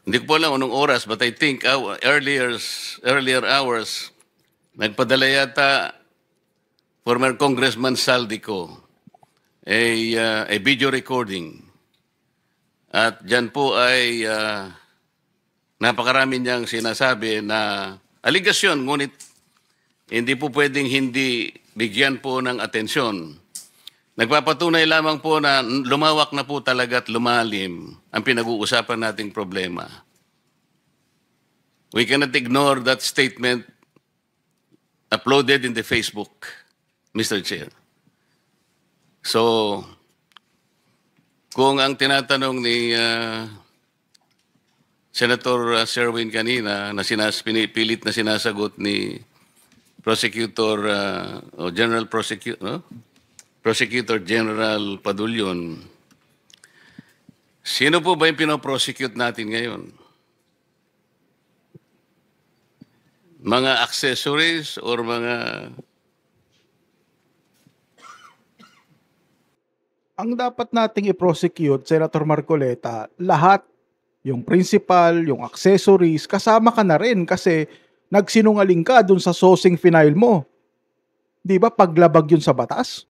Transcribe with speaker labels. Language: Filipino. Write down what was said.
Speaker 1: Hindi ko po alam anong oras, but I think earlier hours, nagpadala yata former Congressman Saldico a video recording. At dyan po ay napakarami niyang sinasabi na aligasyon, ngunit hindi po pwedeng hindi bigyan po ng atensyon. Nagpapatunay lamang po na lumawak na po talaga at lumalim ang pinag-uusapan nating problema. We cannot ignore that statement uploaded in the Facebook, Mr. Chair. So, kung ang tinatanong ni Senator Sherwin kanina na pinipilit na sinasagot ni Prosecutor o General Prosecutor, no? Prosecutor General Padulyon, sino po ba yung pinoprosecute natin ngayon? Mga accessories or mga...
Speaker 2: Ang dapat nating i-prosecute, Senator Marcoleta, lahat, yung principal, yung accessories, kasama ka na rin kasi nagsinungaling ka dun sa sourcing final mo. Di ba paglabag yun sa batas?